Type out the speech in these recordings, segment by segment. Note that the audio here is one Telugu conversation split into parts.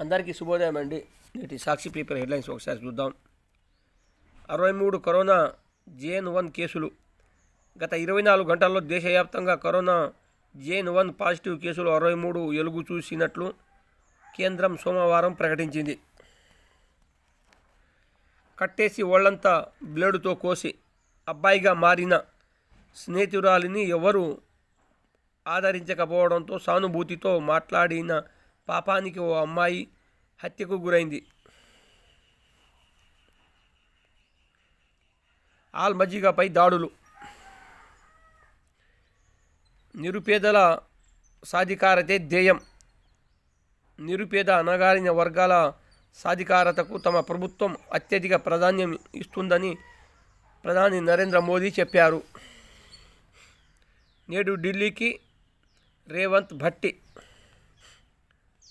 అందరికీ శుభోదయం అండి. నేటి సాక్షి పేపర్ హెడ్లైన్స్ ఒకసారి చూద్దాం. 63 కరోనా JN1 కేసులు. గత 24 గంటల్లో దేశవ్యాప్తంగా కరోనా JN1 పాజిటివ్ కేసులు 63 వెలుగు చూసినట్లు కేంద్రం సోమవారం ప్రకటించింది. కట్టేసి ఒళ్లంతా బ్లేడుతో కోసి అబ్బాయిగా మారిన స్నేహితురాలిని ఎవరు ఆదరించకపోవడంతో సానుభూతితో మాట్లాడిన పాపానికి ఓ అమ్మాయి హత్యకు గురైంది. ఆల్-మజ్జిగపై దాడులు. నిరుపేదల సాధికారతే ధ్యేయం. నిరుపేద అణగారిన వర్గాల సాధికారతకు తమ ప్రభుత్వం అత్యధిక ప్రాధాన్యం ఇస్తుందని ప్రధాని నరేంద్ర మోదీ చెప్పారు. నేడు ఢిల్లీకి రేవంత్ భట్టి.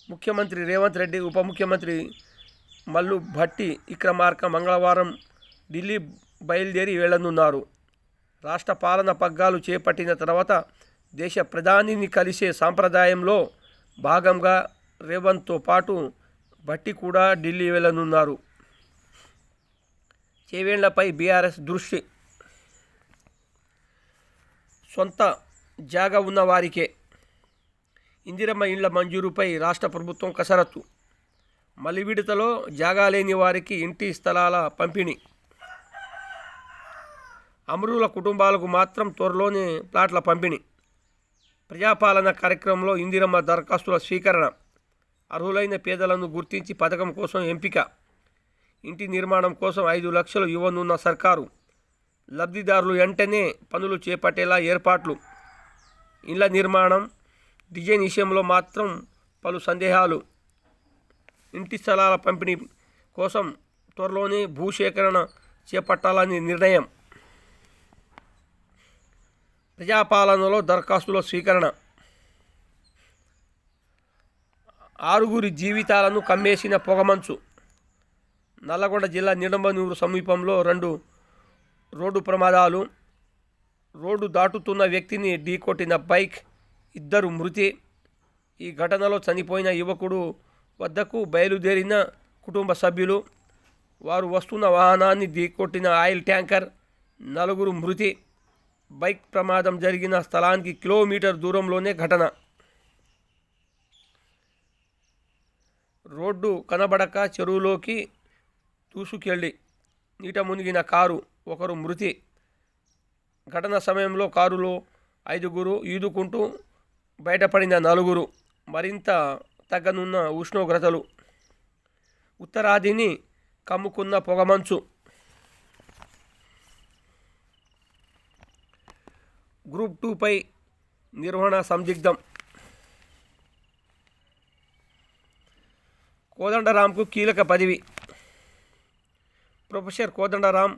ముఖ్యమంత్రి రేవంత్ రెడ్డి, ఉప ముఖ్యమంత్రి మల్లు భట్టి విక్రమార్క మంగళవారం ఢిల్లీ బయలుదేరి వెళ్లనున్నారు. రాష్ట్ర పాలన పగ్గాలు చేపట్టిన తర్వాత దేశ ప్రధానిని కలిసే సాంప్రదాయంలో భాగంగా రేవంత్తో పాటు భట్టి కూడా ఢిల్లీ వెళ్లనున్నారు. చేవేళ్లపై బీఆర్ఎస్ దృష్టి. సొంత జాగా ఉన్నవారికే ఇందిరమ్మ ఇండ్ల మంజూరుపై రాష్ట్ర ప్రభుత్వం కసరత్తు. మలి విడతలో జాగా లేని వారికి ఇంటి స్థలాల పంపిణీ. అమరుల కుటుంబాలకు మాత్రం త్వరలోనే ప్లాట్ల పంపిణీ. ప్రజాపాలన కార్యక్రమంలో ఇందిరమ్మ దరఖాస్తుల స్వీకరణ. అర్హులైన పేదలను గుర్తించి పథకం కోసం ఎంపిక. ఇంటి నిర్మాణం కోసం 5 లక్షలు ఇవ్వనున్న సర్కారు. లబ్ధిదారులు వెంటనే పనులు చేపట్టేలా ఏర్పాట్లు. ఇళ్ల నిర్మాణం డిజైన్ విషయంలో మాత్రం పలు సందేహాలు. ఇంటి స్థలాల పంపిణీ కోసం త్వరలోనే భూసేకరణ చేపట్టాలని నిర్ణయం. ప్రజాపాలనలో దరఖాస్తుల స్వీకరణ. 6 జీవితాలను కమ్మేసిన పొగమంచు. నల్లగొండ జిల్లా నిడమనూరు సమీపంలో 2 రోడ్డు ప్రమాదాలు. రోడ్డు దాటుతున్న వ్యక్తిని ఢీకొట్టిన బైక్, 2 మృతి. ఈ ఘటనలో చనిపోయిన యువకుడు వద్దకు బయలుదేరిన కుటుంబ సభ్యులు. వారు వస్తున్న వాహనాన్ని ఢీకొట్టిన ఆయిల్ ట్యాంకర్. 4 మృతి. బైక్ ప్రమాదం జరిగిన స్థలానికి కిలోమీటర్ దూరంలోనే ఘటన. రోడ్డు కనబడక చెరువులోకి దూసుకెళ్లి నీట మునిగిన కారు. 1 మృతి. ఘటన సమయంలో కారులో 5 ఈదుకుంటూ బయటపడిన 4. మరింత తగ్గనున్న ఉష్ణోగ్రతలు. ఉత్తరాదిని కమ్ముకున్న పొగమంచు. గ్రూప్ 2పై నిర్వహణ సందిగ్ధం. కోదండరాంకు కీలక పదవి. ప్రొఫెసర్ కోదండరాం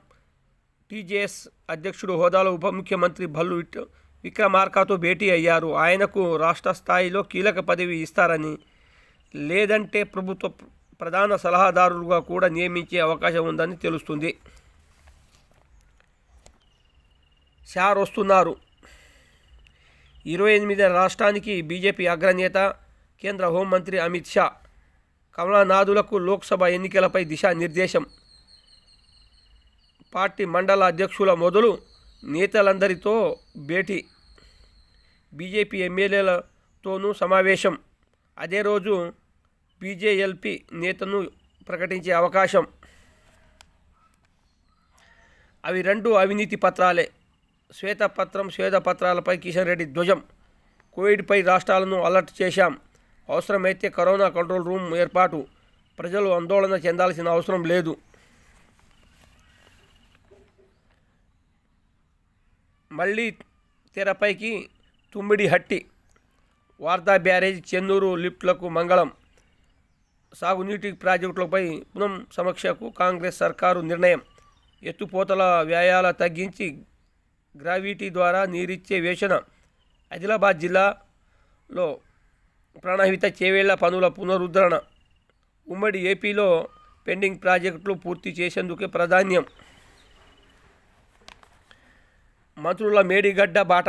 టీజేఎస్ అధ్యక్షుడు హోదాలో ఉప ముఖ్యమంత్రి భల్లు విక్రమార్కతో భేటీ అయ్యారు. ఆయనకు రాష్ట్ర స్థాయిలో కీలక పదవి ఇస్తారని, లేదంటే ప్రభుత్వ ప్రధాన సలహాదారులుగా కూడా నియమించే అవకాశం ఉందని తెలుస్తుంది. షార్ వస్తున్నారు. 28 రాష్ట్రానికి బీజేపీ అగ్రనేత, కేంద్ర హోంమంత్రి అమిత్ షా కమలనాథులకు లోక్సభ ఎన్నికలపై దిశానిర్దేశం. పార్టీ మండల అధ్యక్షుల మొదలు నేతలందరితో భేటీ. బీజేపీ ఎమ్మెల్యేలతోనూ సమావేశం. అదే రోజు బీజేఎల్పీ నేతను ప్రకటించే అవకాశం. అవి 2 అవినీతి పత్రాలే. శ్వేతపత్రాలపై కిషన్ రెడ్డి ధ్వజం. కోవిడ్పై రాష్ట్రాలను అలర్ట్ చేశాం. అవసరమైతే కరోనా కంట్రోల్ రూమ్ ఏర్పాటు. ప్రజలు ఆందోళన చెందాల్సిన అవసరం లేదు. మళ్లీ తెరపైకి తుమ్మిడిహట్టి. వార్దా బ్యారేజ్, చెన్నూరు లిఫ్ట్లకు మంగళం. సాగునీటి ప్రాజెక్టులపై పునః సమీక్షకు కాంగ్రెస్ సర్కారు నిర్ణయం. ఎత్తిపోతల వ్యయాల తగ్గించి గ్రావిటీ ద్వారా నీరిచ్చే యోచన. ఆదిలాబాద్ జిల్లాలో ప్రాణహిత చేవేళ్ల పనుల పునరుద్ధరణ. ఉమ్మడి ఏపీలో పెండింగ్ ప్రాజెక్టులు పూర్తి చేసేందుకే ప్రాధాన్యం. మంత్రుల మేడిగడ్డ బాట.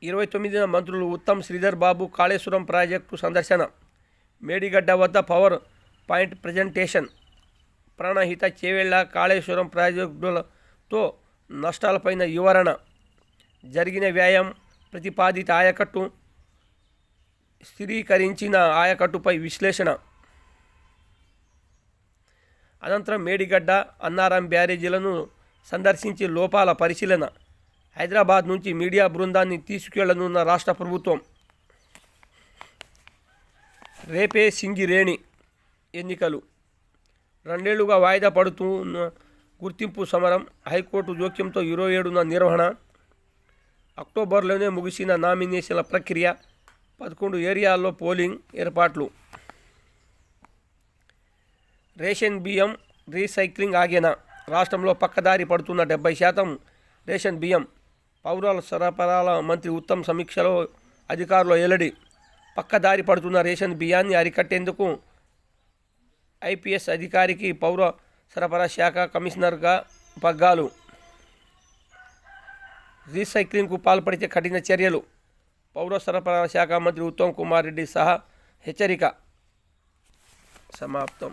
29న మంత్రులు ఉత్తమ్ శ్రీధర్ బాబు కాళేశ్వరం ప్రాజెక్టు సందర్శన. మేడిగడ్డ వద్ద power point presentation. Pranahita Chevella Kaleshwaram ప్రాజెక్టులతో నష్టాలపైన వివరణ. జరిగిన వ్యయం, ప్రతిపాదిత ఆయకట్టు, స్థిరీకరించిన ఆయకట్టుపై విశ్లేషణ. అనంతరం మేడిగడ్డ, అన్నారం బ్యారేజీలను సందర్శించి లోపాల పరిశీలన. హైదరాబాద్ నుంచి మీడియా బృందాన్ని తీసుకెళ్లనున్న రాష్ట్ర ప్రభుత్వం. రేపే సింగిరేణి ఎన్నికలు. 2 ఏళ్లుగా వాయిదా పడుతున్న గుర్తింపు సమరం. హైకోర్టు జోక్యంతో 27న నిర్వహణ. అక్టోబర్లోనే ముగిసిన నామినేషన్ల ప్రక్రియ. 11 ఏరియాల్లో పోలింగ్ ఏర్పాట్లు. రేషన్ బియ్యం రీసైక్లింగ్ ఆగేనా? రాష్ట్రంలో పక్కదారి పడుతున్న 70% రేషన్ బియ్యం. పౌర సరఫరాల మంత్రి ఉత్తమ్ సమీక్షలో అధికారుల వెల్లడి. పక్కదారి పడుతున్న రేషన్ బియ్యాన్ని అరికట్టేందుకు ఐపీఎస్ అధికారికి పౌర సరఫరా శాఖ కమిషనర్గా పగ్గాలు. రీసైక్లింగ్కు పాల్పడితే కఠిన చర్యలు. పౌర సరఫరా శాఖ మంత్రి ఉత్తమ్ కుమార్ రెడ్డి సహా హెచ్చరిక. సమాప్తం.